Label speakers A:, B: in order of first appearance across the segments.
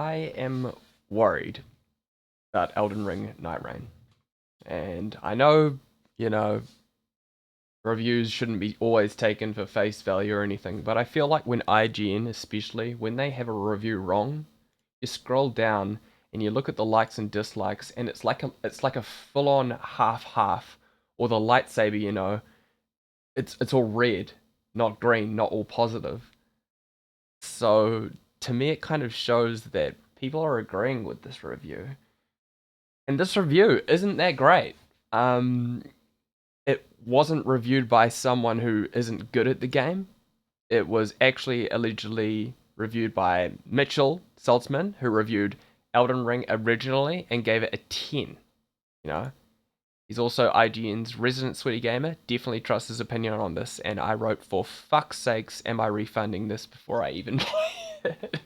A: I am worried about Elden Ring Nightrain. And I know, you know, reviews shouldn't be always taken for face value or anything, but I feel like when IGN, especially, when they have a review wrong, you scroll down and you look at the likes and dislikes, and it's like a full-on half-half, or the lightsaber, it's all red, not green, not all positive. So to me, it kind of shows that people are agreeing with this review, and this review isn't that great. It wasn't reviewed by someone who isn't good at the game. It was actually allegedly reviewed by Mitchell Saltzman, who reviewed Elden Ring originally and gave it a 10. You know, he's also IGN's resident sweaty gamer. Definitely trust his opinion on this. And I wrote, for fuck's sakes, am I refunding this before I even play it?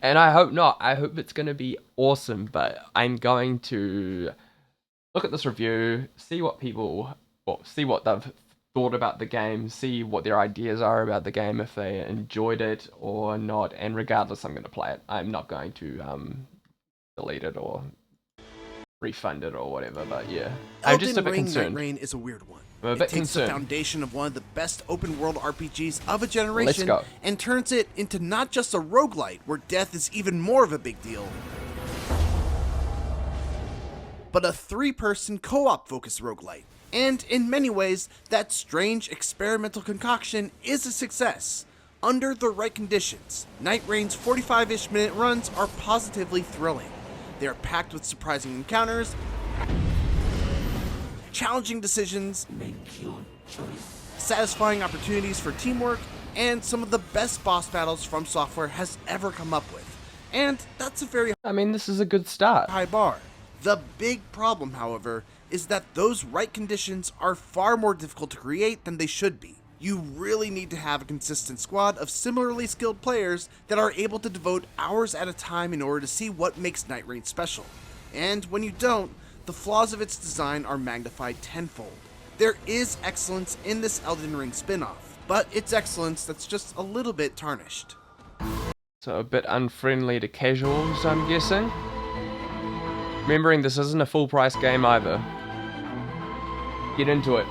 A: And I hope not. I hope it's going to be awesome. But I'm going to look at this review, see what they've thought about the game, see what their ideas are about the game, if they enjoyed it or not, and regardless, I'm going to play it. I'm not going to delete it or refund it or whatever, but yeah. I'm just a bit concerned.
B: Elden Ring Nightrain is a weird one.
A: I'm a bit
B: it takes
A: concerned.
B: the foundation of one of the best open world RPGs of a generation and turns it into not just a roguelite where death is even more of a big deal, but a 3-person co-op focused roguelite. And in many ways, that strange experimental concoction is a success. Under the right conditions, Nightrain's 45-ish minute runs are positively thrilling. They are packed with surprising encounters, challenging decisions, satisfying opportunities for teamwork, and some of the best boss battles From Software has ever come up with. And that's a very
A: this is a good start.
B: high bar. The big problem, however, is that those right conditions are far more difficult to create than they should be. You really need to have a consistent squad of similarly skilled players that are able to devote hours at a time in order to see what makes Nightrain special. And when you don't, the flaws of its design are magnified tenfold. There is excellence in this Elden Ring spin-off, but it's excellence that's just a little bit tarnished.
A: So a bit unfriendly to casuals, I'm guessing. Remembering this isn't a full price game either. Get into it.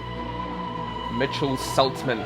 A: Mitchell Saltzman.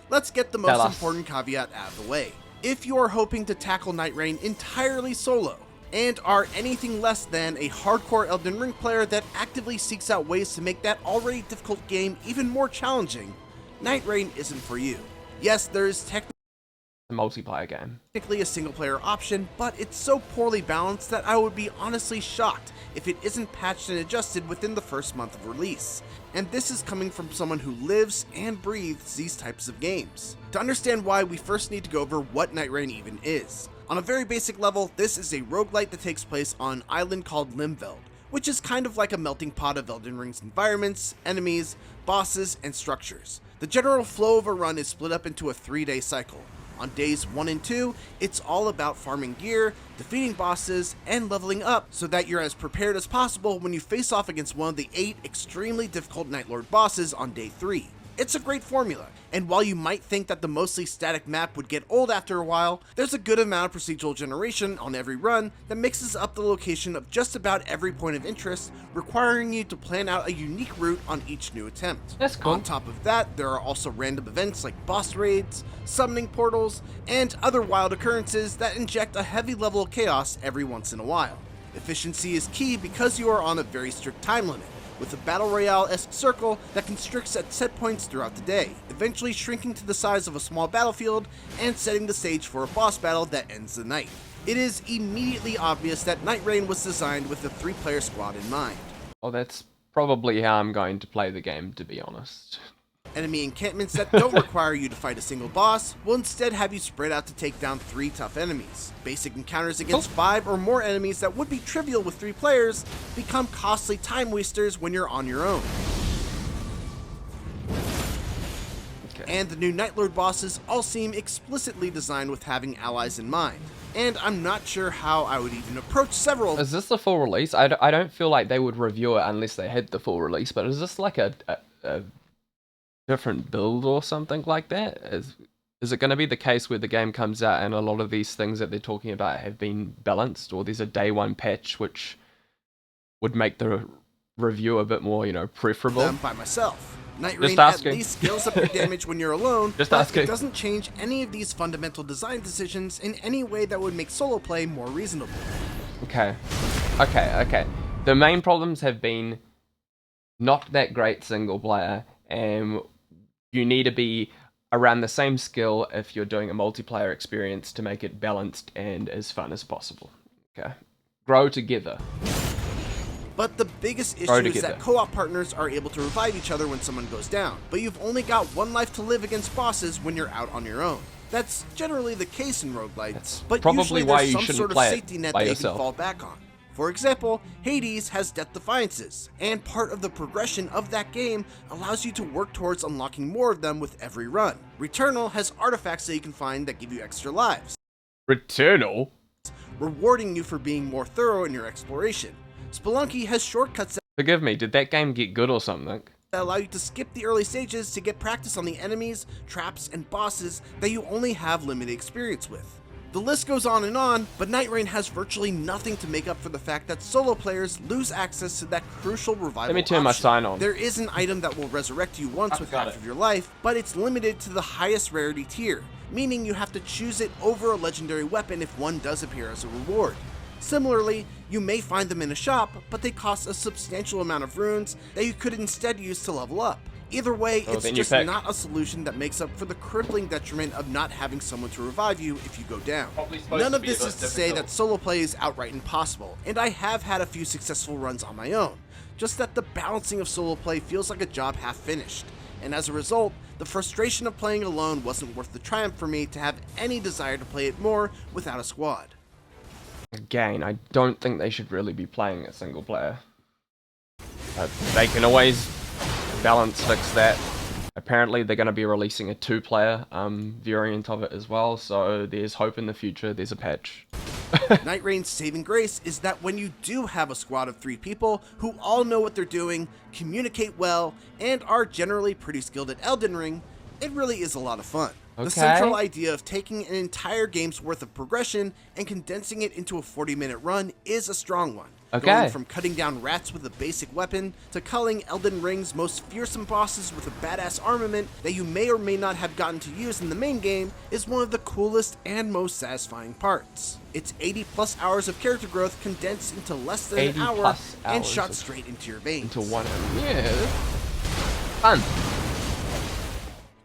B: Let's get the most important caveat out of the way. If you are hoping to tackle Nightrain entirely solo, and are anything less than a hardcore Elden Ring player that actively seeks out ways to make that already difficult game even more challenging, Nightrain isn't for you. Yes, there is
A: a multiplayer game.
B: Technically a single player option, but it's so poorly balanced that I would be honestly shocked if it isn't patched and adjusted within the first month of release. And this is coming from someone who lives and breathes these types of games. To understand why, we first need to go over what Nightrain even is. On a very basic level, this is a roguelite that takes place on an island called Limveld, which is kind of like a melting pot of Elden Ring's environments, enemies, bosses, and structures. The general flow of a run is split up into a 3-day cycle. On days 1 and 2, it's all about farming gear, defeating bosses, and leveling up so that you're as prepared as possible when you face off against one of the 8 extremely difficult Nightlord bosses on day 3. It's a great formula, and while you might think that the mostly static map would get old after a while, there's a good amount of procedural generation on every run that mixes up the location of just about every point of interest, requiring you to plan out a unique route on each new attempt.
A: That's cool.
B: On top of that, there are also random events like boss raids, summoning portals, and other wild occurrences that inject a heavy level of chaos every once in a while. Efficiency is key because you are on a very strict time limit, with a Battle Royale-esque circle that constricts at set points throughout the day, eventually shrinking to the size of a small battlefield and setting the stage for a boss battle that ends the night. It is immediately obvious that Nightrain was designed with a 3-player squad in mind.
A: Oh, that's probably how I'm going to play the game, to be honest.
B: Enemy encampments that don't require you to fight a single boss will instead have you spread out to take down 3 tough enemies. Basic encounters against 5 or more enemies that would be trivial with 3 players become costly time wasters when you're on your own. And the new Nightlord bosses all seem explicitly designed with having allies in mind. And I'm not sure how I would even approach several.
A: Is this the full release? I don't feel like they would review it unless they had the full release, but is this like a different build or something like that? Is Is it going to be the case where the game comes out and a lot of these things that they're talking about have been balanced, or there's a day one patch which would make the review a bit more, preferable?
B: Them by myself. Night
A: Just
B: Rain at
A: asking.
B: least scales up your damage when you're alone,
A: Just
B: but
A: asking.
B: it doesn't change any of these fundamental design decisions in any way that would make solo play more reasonable.
A: Okay. The main problems have been not that great single player, and you need to be around the same skill if you're doing a multiplayer experience to make it balanced and as fun as possible. Okay. Grow together.
B: But the biggest issue is that co-op partners are able to revive each other when someone goes down, but you've only got one life to live against bosses when you're out on your own. That's generally the case in roguelites, but
A: probably
B: usually
A: why
B: there's
A: you
B: some
A: shouldn't
B: sort of
A: play it
B: safety net
A: by
B: that you
A: yourself.
B: can fall back on. For example, Hades has Death Defiances, and part of the progression of that game allows you to work towards unlocking more of them with every run. Returnal has artifacts that you can find that give you extra lives,
A: Returnal?
B: rewarding you for being more thorough in your exploration. Spelunky has shortcuts
A: Forgive me, did that game get good or something?
B: that allow you to skip the early stages to get practice on the enemies, traps, and bosses that you only have limited experience with. The list goes on, but Night Rain has virtually nothing to make up for the fact that solo players lose access to that crucial revival
A: Let me turn my
B: option.
A: sign on.
B: There is an item that will resurrect you once with
A: got
B: half
A: it.
B: of your life, but it's limited to the highest rarity tier, meaning you have to choose it over a legendary weapon if one does appear as a reward. Similarly, you may find them in a shop, but they cost a substantial amount of runes that you could instead use to level up. Either way, it's
A: then you
B: just
A: pick.
B: not a solution that makes up for the crippling detriment of not having someone to revive you if you go down.
A: Probably supposed
B: None
A: to
B: of
A: be a
B: this
A: bit
B: is to say
A: difficult.
B: that solo play is outright impossible, and I have had a few successful runs on my own, just that the balancing of solo play feels like a job half finished, and as a result, the frustration of playing alone wasn't worth the triumph for me to have any desire to play it more without a squad.
A: Again, I don't think they should really be playing a single player. They can always balance fix that. Apparently they're going to be releasing a 2-player variant of it as well, so there's hope in the future, there's a patch.
B: Night Rain's saving grace is that when you do have a squad of 3 people who all know what they're doing, communicate well, and are generally pretty skilled at Elden Ring, it really is a lot of fun. The central idea of taking an entire game's worth of progression and condensing it into a 40-minute run is a strong one. Going from cutting down rats with a basic weapon to culling Elden Ring's most fearsome bosses with a badass armament that you may or may not have gotten to use in the main game is one of the coolest and most satisfying parts. It's 80 plus hours of character growth condensed into less than an hour and shot straight into your veins.
A: Into one. Yeah. Fun.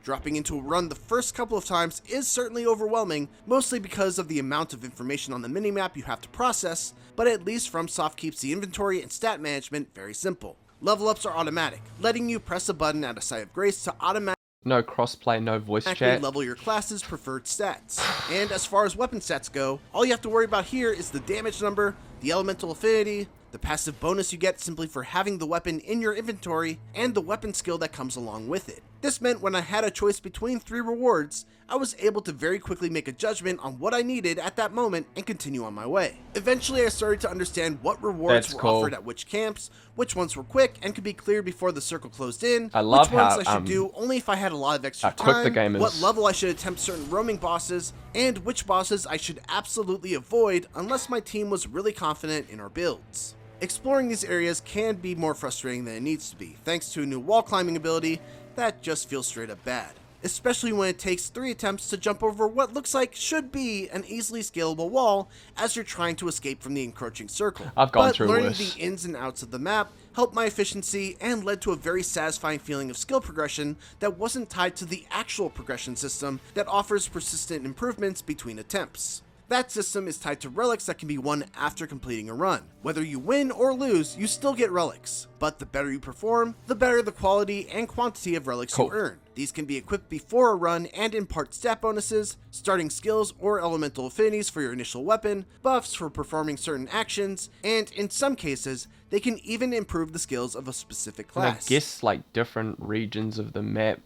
B: Dropping into a run the first couple of times is certainly overwhelming, mostly because of the amount of information on the minimap you have to process, but at least FromSoft keeps the inventory and stat management very simple. Level ups are automatic, letting you press a button at a site of grace to automatically
A: No crossplay, no voice chat.
B: level your class's preferred stats. And as far as weapon stats go, all you have to worry about here is the damage number, the elemental affinity, the passive bonus you get simply for having the weapon in your inventory, and the weapon skill that comes along with it. This meant when I had a choice between 3 rewards, I was able to very quickly make a judgment on what I needed at that moment and continue on my way. Eventually I started to understand what rewards were offered at which camps, which ones were quick and could be cleared before the circle closed in,
A: I love
B: which ones
A: how,
B: I should do only if I had a lot of extra
A: quick the
B: time,
A: game is.
B: what level I should attempt certain roaming bosses, and which bosses I should absolutely avoid unless my team was really confident in our builds. Exploring these areas can be more frustrating than it needs to be, thanks to a new wall climbing ability that just feels straight up bad. Especially when it takes 3 attempts to jump over what looks like should be an easily scalable wall as you're trying to escape from the encroaching circle.
A: I've gone through
B: learning
A: worse.
B: the ins and outs of the map helped my efficiency and led to a very satisfying feeling of skill progression that wasn't tied to the actual progression system that offers persistent improvements between attempts. That system is tied to relics that can be won after completing a run. Whether you win or lose, you still get relics, but the better you perform, the better the quality and quantity of relics you earn. These can be equipped before a run and impart stat bonuses, starting skills or elemental affinities for your initial weapon, buffs for performing certain actions, and in some cases, they can even improve the skills of a specific class.
A: And I guess like different regions of the map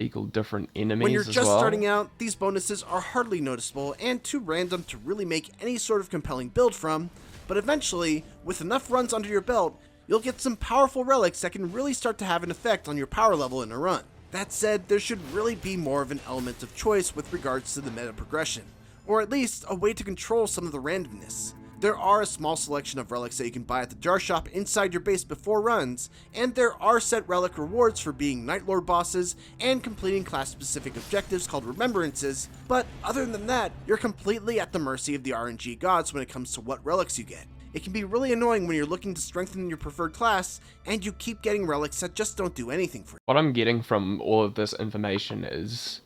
A: equal different enemies
B: When you're
A: as
B: just
A: well.
B: starting out, these bonuses are hardly noticeable and too random to really make any sort of compelling build from, but eventually, with enough runs under your belt, you'll get some powerful relics that can really start to have an effect on your power level in a run. That said, there should really be more of an element of choice with regards to the meta progression, or at least a way to control some of the randomness. There are a small selection of relics that you can buy at the jar shop inside your base before runs, and there are set relic rewards for being Night Lord bosses and completing class-specific objectives called remembrances, but other than that, you're completely at the mercy of the RNG gods when it comes to what relics you get. It can be really annoying when you're looking to strengthen your preferred class, and you keep getting relics that just don't do anything for you.
A: What I'm getting from all of this information is,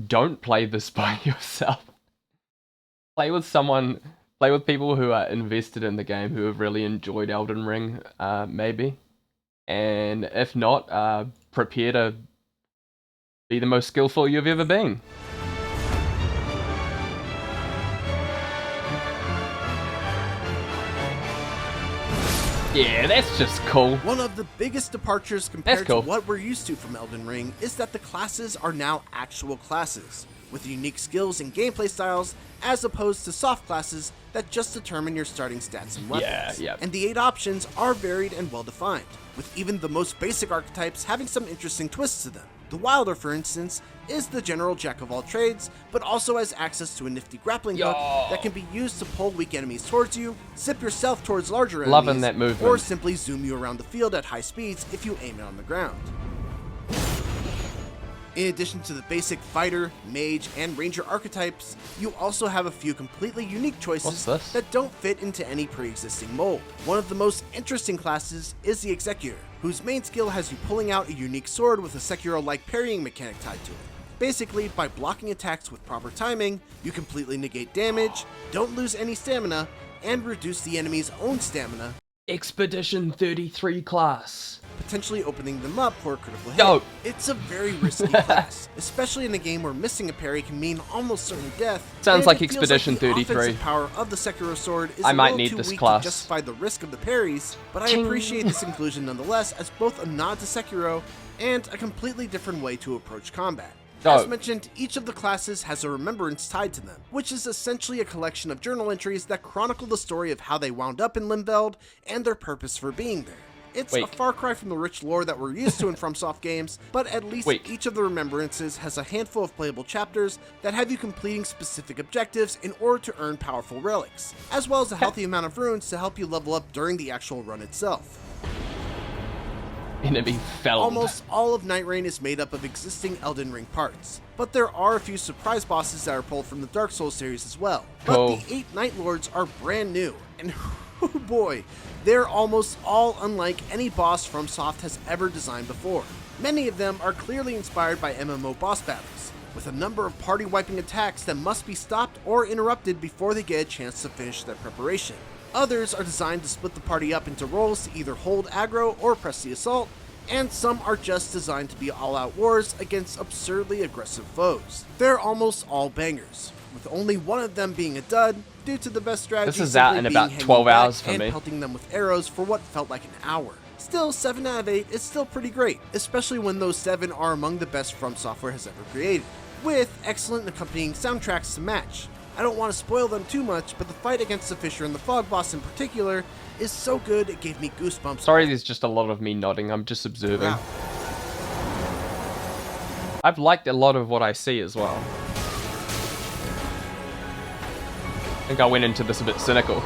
A: don't play this by yourself. Play with someone, play with people who are invested in the game, who have really enjoyed Elden Ring, maybe. And if not, prepare to be the most skillful you've ever been. Yeah, that's just cool.
B: One of the biggest departures compared
A: cool.
B: to what we're used to from Elden Ring is that the classes are now actual classes, with unique skills and gameplay styles, as opposed to soft classes that just determine your starting stats and weapons.
A: Yeah.
B: And the 8 options are varied and well defined, with even the most basic archetypes having some interesting twists to them. The Wilder, for instance, is the general jack of all trades, but also has access to a nifty grappling hook that can be used to pull weak enemies towards you, zip yourself towards larger enemies,
A: Loving that movement.
B: or simply zoom you around the field at high speeds if you aim it on the ground. In addition to the basic fighter, mage, and ranger archetypes, you also have a few completely unique choices that don't fit into any pre-existing mold. One of the most interesting classes is the Executor, whose main skill has you pulling out a unique sword with a Sekiro-like parrying mechanic tied to it. Basically, by blocking attacks with proper timing, you completely negate damage, don't lose any stamina, and reduce the enemy's own stamina,
A: Expedition 33 class.
B: potentially opening them up for a critical hit.
A: Yo.
B: It's a very risky class, especially in a game where missing a parry can mean almost certain death.
A: Sounds
B: and
A: like
B: it feels
A: Expedition
B: like the
A: 33.
B: offensive power of the Sekiro sword is
A: I
B: a
A: might
B: little
A: need
B: too
A: this
B: weak
A: class.
B: to justify the risk of the parries, but I
A: Ching.
B: appreciate this inclusion nonetheless as both a nod to Sekiro and a completely different way to approach combat. As mentioned, each of the classes has a remembrance tied to them, which is essentially a collection of journal entries that chronicle the story of how they wound up in Limveld and their purpose for being there. It's a far cry from the rich lore that we're used to in FromSoft games, but at least each of the remembrances has a handful of playable chapters that have you completing specific objectives in order to earn powerful relics, as well as a healthy amount of runes to help you level up during the actual run itself.
A: Enemy felled.
B: Almost all of Nightraign is made up of existing Elden Ring parts, but there are a few surprise bosses that are pulled from the Dark Souls series as well. But the 8 Night Lords are brand new, and oh boy, they're almost all unlike any boss FromSoft has ever designed before. Many of them are clearly inspired by MMO boss battles, with a number of party-wiping attacks that must be stopped or interrupted before they get a chance to finish their preparation. Others are designed to split the party up into roles to either hold aggro or press the assault, and some are just designed to be all-out wars against absurdly aggressive foes. They're almost all bangers, with only one of them being a dud due to the best strategy
A: This is out in about 12 hours for
B: and
A: me.
B: pelting them with arrows for what felt like an hour. Still, 7 out of 8 is still pretty great, especially when those 7 are among the best From Software has ever created, with excellent accompanying soundtracks to match. I don't want to spoil them too much, but the fight against the Fisher and the Fog boss in particular is so good it gave me goosebumps.
A: Sorry, there's just a lot of me nodding. I'm just observing.
B: Wow.
A: I've liked a lot of what I see as well. I think I went into this a bit cynical.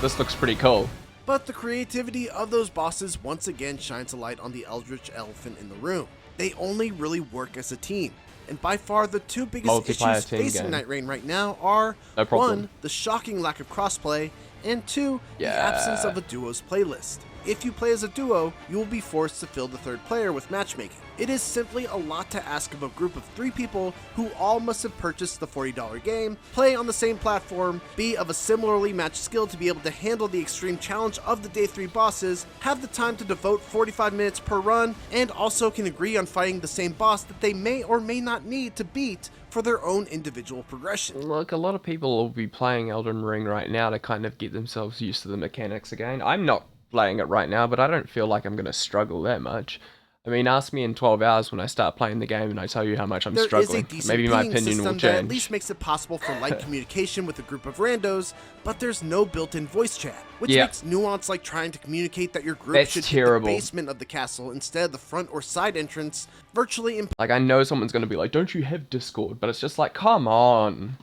A: This looks pretty cool.
B: But the creativity of those bosses once again shines a light on the eldritch elephant in the room. They only really work as a team. And by far the 2 biggest issues facing Nightraign right now are, 1, the shocking lack of crossplay, and 2, the absence of a duo's playlist. If you play as a duo, you will be forced to fill the 3rd player with matchmaking. It is simply a lot to ask of a group of 3 people who all must have purchased the $40 game, play on the same platform, be of a similarly matched skill to be able to handle the extreme challenge of the day 3 bosses, have the time to devote 45 minutes per run, and also can agree on fighting the same boss that they may or may not need to beat for their own individual progression.
A: Look, a lot of people will be playing Elden Ring right now to kind of get themselves used to the mechanics again. I'm not playing it right now, but I don't feel like I'm going to struggle that much. I mean, ask me in 12 hours when I start playing the game and I tell you how much I'm
B: There is a
A: struggling.
B: decent
A: Maybe my
B: pinging
A: opinion will
B: system that at
A: change.
B: least makes it possible for light communication with a group of randos, but there's no built-in voice chat, which
A: Yeah.
B: makes nuance like trying to communicate that your group
A: That's
B: should
A: terrible.
B: hit the basement of the castle instead of the front or side entrance virtually impossible.
A: Like, I know someone's going to be like, don't you have Discord? But it's just like, come on.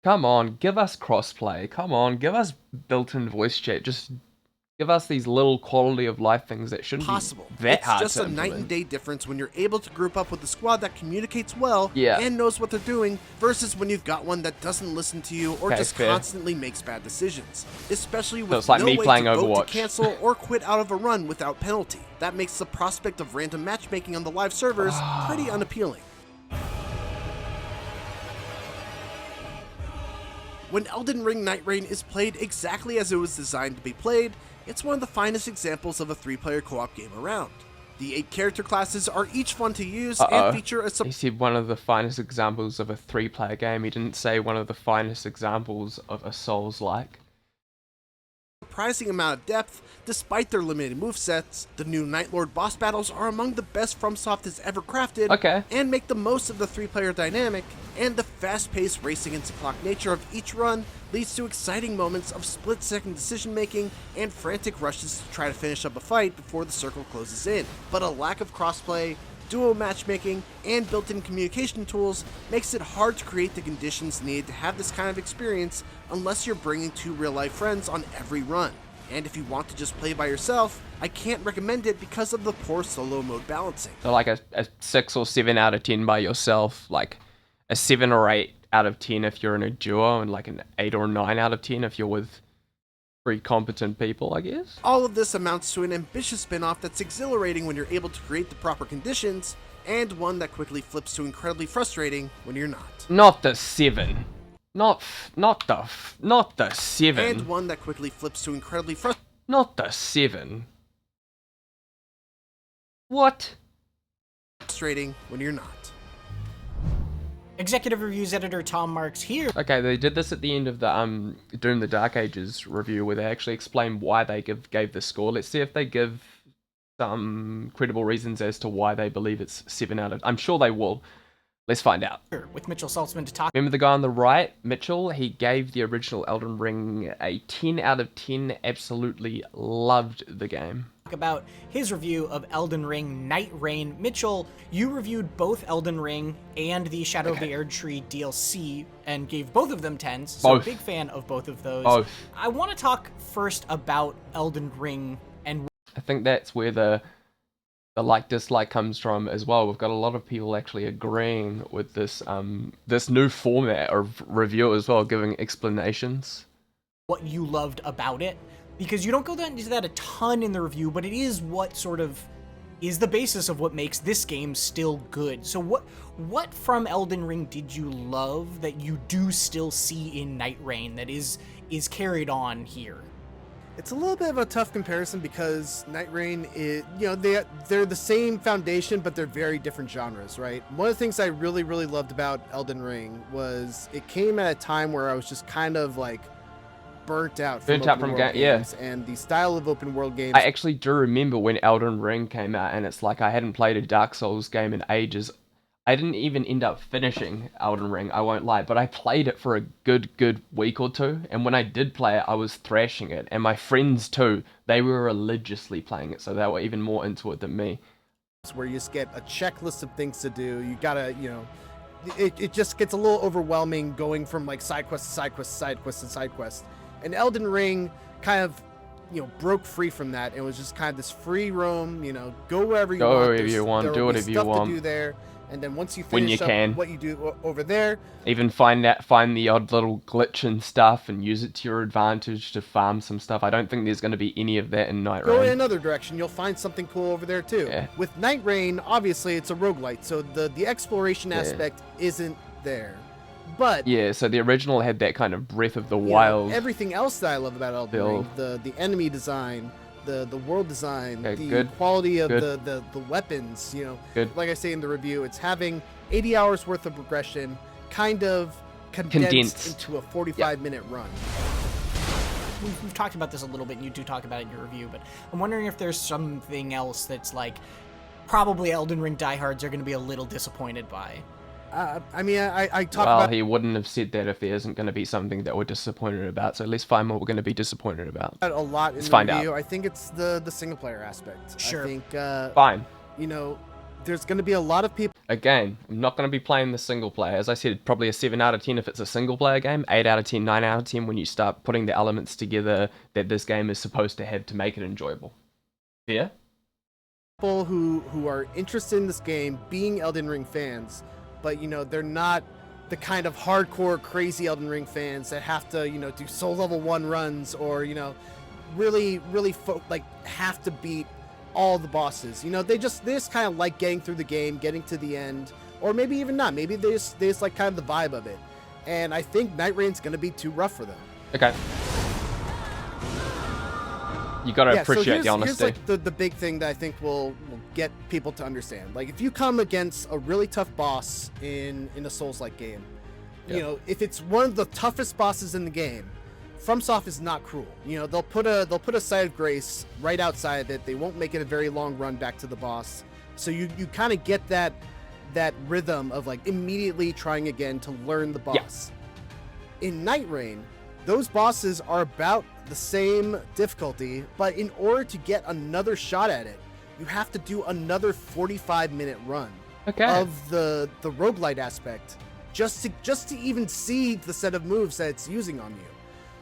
A: Come on, give us crossplay. Come on, give us built-in voice chat. Just give us these little quality of life things that shouldn't be that
B: It's
A: hard
B: just
A: to
B: a night and
A: implement.
B: day difference when you're able to group up with a squad that communicates well
A: Yeah.
B: and knows what they're doing versus when you've got one that doesn't listen to you or
A: Okay,
B: just
A: fair.
B: constantly makes bad decisions. Especially with
A: it's like
B: no
A: me
B: way
A: playing
B: to vote
A: Overwatch.
B: to cancel or quit out of a run without penalty. That makes the prospect of random matchmaking on the live servers pretty unappealing. When Elden Ring Nightraigne is played exactly as it was designed to be played, it's one of the finest examples of a 3-player co-op game around. The 8 character classes are each fun to use and feature a
A: He said one of the finest examples of a 3-player game. He didn't say one of the finest examples of a Souls-like.
B: surprising amount of depth despite their limited movesets. The new Night Lord boss battles are among the best FromSoft has ever crafted and make the most of the 3-player dynamic, and the fast-paced race against the clock nature of each run leads to exciting moments of split-second decision-making and frantic rushes to try to finish up a fight before the circle closes in. But a lack of crossplay, duo matchmaking, and built-in communication tools makes it hard to create the conditions needed to have this kind of experience unless you're bringing 2 real-life friends on every run. And if you want to just play by yourself, I can't recommend it because of the poor solo mode balancing.
A: So like a 6 or 7 out of 10 by yourself, like a 7 or 8 out of 10 if you're in a duo, and like an 8 or 9 out of 10 if you're with 3 competent people, I guess.
B: All of this amounts to an ambitious spin-off that's exhilarating when you're able to create the proper conditions, and one that quickly flips to incredibly frustrating when you're not.
A: Not the 7. Not the 7.
B: And one that quickly flips to incredibly
A: Not the 7. What?
B: frustrating when you're not.
C: Executive Reviews editor Tom Marks here.
A: Okay, they did this at the end of the Doom the Dark Ages review where they actually explain why they gave the score. Let's see if they give some credible reasons as to why they believe it's 7 out of... I'm sure they will. Let's find out.
C: With Mitchell Saltzman to talk
A: Remember the guy on the right, Mitchell? He gave the original Elden Ring a 10 out of 10. Absolutely loved the game.
C: about his review of Elden Ring Nightraigne. Mitchell, you reviewed both Elden Ring and the Shadow of the Erdtree DLC and gave both of them 10s. So
A: Both.
C: big fan of both of those.
A: Both.
C: I want to talk first about Elden Ring and
A: I think that's where the like-dislike comes from as well. We've got a lot of people actually agreeing with this this new format of review as well, giving explanations.
C: what you loved about it, because you don't go into that a ton in the review, but it is what sort of is the basis of what makes this game still good. So what from Elden Ring did you love that you do still see in Nightraigne that is carried on here?
D: It's a little bit of a tough comparison because Nightraigne is, they're the same foundation, but they're very different genres, right? One of the things I really, really loved about Elden Ring was it came at a time where I was just kind of like burnt out from games, and the style of open world games.
A: I actually do remember when Elden Ring came out, and it's like I hadn't played a Dark Souls game in ages. I didn't even end up finishing Elden Ring, I won't lie, but I played it for a good week or two, and when I did play it, I was thrashing it, and my friends too, they were religiously playing it, so they were even more into it than me.
D: Where you just get a checklist of things to do. You gotta, it just gets a little overwhelming going from like side quest to side quest to side quest to side quest. And Elden Ring kind of, broke free from that. It was just kind of this free roam, go wherever you want.
A: Go wherever you want, do whatever you want.
D: To do there. And then once you
A: When you
D: finish up
A: can.
D: what you do over there,
A: Even find the odd little glitch and stuff and use it to your advantage to farm some stuff. I don't think there's going to be any of that in
D: go in
A: Nightraigne.
D: another direction. You'll find something cool over there too.
A: Yeah.
D: With Nightraigne, obviously it's a roguelite, so the exploration aspect isn't there. But
A: Yeah, so the original had that kind of Breath of the
D: you know,
A: Wild.
D: everything else that I love about Elden
A: Bill.
D: Ring, the enemy design, the world design,
A: Okay,
D: the
A: good,
D: quality of
A: good.
D: the weapons,
A: Good.
D: like I say in the review, it's having 80 hours worth of progression kind of condensed into a 45-minute run.
C: We've talked about this a little bit, and you do talk about it in your review, but I'm wondering if there's something else that's like probably Elden Ring diehards are going to be a little disappointed by.
D: I mean, I talk
A: Well,
D: about
A: he wouldn't have said that if there isn't going to be something that we're disappointed about. So let's find what we're going to be disappointed about.
D: a lot in
A: Let's
D: the
A: find
D: review.
A: out.
D: I think it's the single player aspect.
C: Sure.
D: I think
A: Fine.
D: you know, there's going to be a lot of people.
A: Again, I'm not going to be playing the single player. As I said, probably a 7 out of 10 if it's a single player game, 8 out of 10, 9 out of 10 when you start putting the elements together that this game is supposed to have to make it enjoyable. Yeah?
D: People who are interested in this game being Elden Ring fans, but you know they're not the kind of hardcore crazy Elden Ring fans that have to do soul level 1 runs or really have to beat all the bosses. They just kind of like getting through the game, getting to the end, or maybe even not. Maybe they just like kind of the vibe of it. And I think Night Reign's going to be too rough for them.
A: Okay. You gotta appreciate the honesty.
D: Here's like the big thing that I think will get people to understand. Like if you come against a really tough boss in a Souls-like game, if it's one of the toughest bosses in the game, FromSoft is not cruel. They'll put a site of grace right outside of it. They won't make it a very long run back to the boss. So you kind of get that rhythm of like immediately trying again to learn the boss. Yeah. In Night Reign, those bosses are about the same difficulty, but in order to get another shot at it, you have to do another 45-minute run of the roguelite aspect just to even see the set of moves that it's using on you.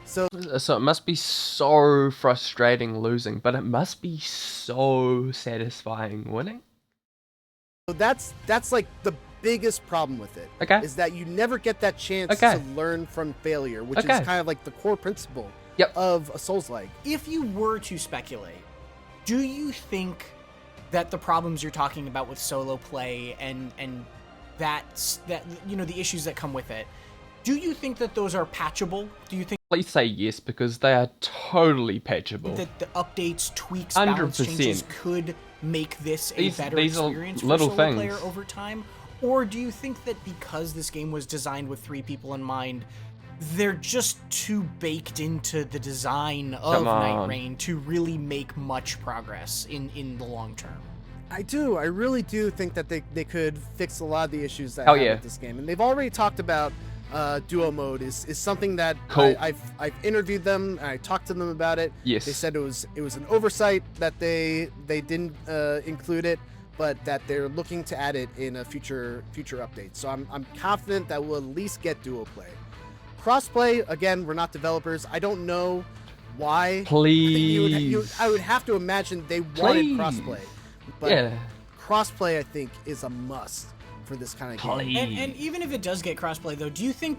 D: So
A: it must be so frustrating losing, but it must be so satisfying winning.
D: That's like the biggest problem with it. Is that you never get that chance to learn from failure, which is kind of like the core principle of a Souls-like.
C: If you were to speculate, do you think that the problems you're talking about with solo play and that the issues that come with it, do you think that those are patchable? Do you think?
A: Please say yes, because they are totally patchable.
C: That the updates, tweaks,
A: 100%.
C: balance changes could make this a better experience for
A: little
C: solo
A: things.
C: player over time? Or do you think that because this game was designed with 3 people in mind, they're just too baked into the design of Night Reign to really make much progress in the long term?
D: I really do think that they could fix a lot of the issues that have with this game. And they've already talked about duo mode is something that I've interviewed them and I talked to them about it.
A: Yes.
D: They said it was an oversight that they didn't include it, but that they're looking to add it in a future update. So I'm confident that we'll at least get duo play. Crossplay, again, we're not developers. I don't know why.
A: Please.
D: I would have to imagine they wanted crossplay. But crossplay, I think, is a must for this kind of game.
C: And even if it does get crossplay, though, do you think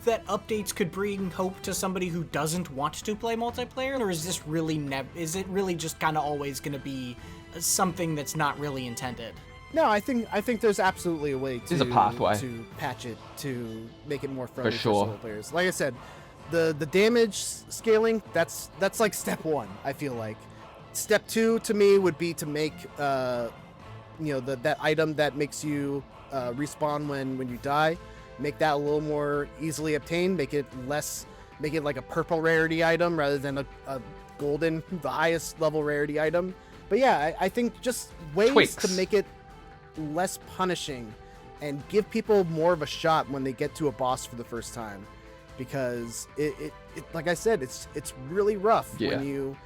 C: that updates could bring hope to somebody who doesn't want to play multiplayer? Or is this really is it really just kind of always going to be something that's not really intended?
D: No, I think there's absolutely a way
A: There's a pathway
D: to patch it to make it more friendly for solo players. Like I said, the damage scaling, that's like step 1, I feel like. Step 2 to me would be to make that item that makes you respawn when you die, make that a little more easily obtained, make it like a purple rarity item rather than a golden, the highest level rarity item. But yeah, I think just ways to make it less punishing and give people more of a shot when they get to a boss for the first time, because it like I said, it's really rough when you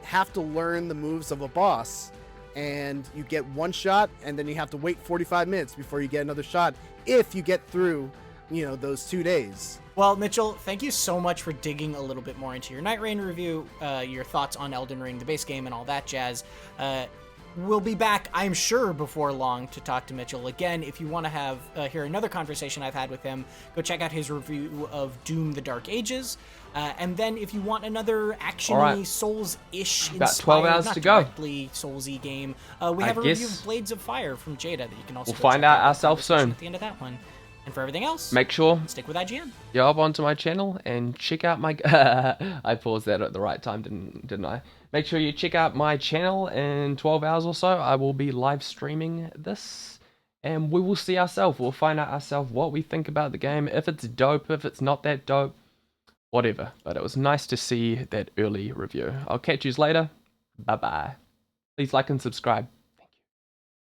D: have to learn the moves of a boss and you get one shot and then you have to wait 45 minutes before you get another shot if you get through those 2 days.
C: Well, Mitchell, thank you so much for digging a little bit more into your Night Reign review, your thoughts on Elden Ring, the base game, and all that jazz. We'll be back, I'm sure, before long to talk to Mitchell again. If you want to hear another conversation I've had with him, go check out his review of Doom: The Dark Ages. And then if you want another action-y, Souls-ish
A: about
C: inspired,
A: 12 hours
C: not
A: to go.
C: directly Souls-y game, we have a review of Blades of Fire from Jada that you can also
A: We'll find out ourselves soon.
C: At the end of that one. And for everything else,
A: make sure
C: stick with IGN.
A: Go up onto my channel and check out my I paused that at the right time, didn't I? Make sure you check out my channel in 12 hours or so. I will be live streaming this and we will see ourselves. We'll find out ourselves what we think about the game, if it's dope, if it's not that dope, whatever. But it was nice to see that early review. I'll catch you later. Bye bye. Please like and subscribe.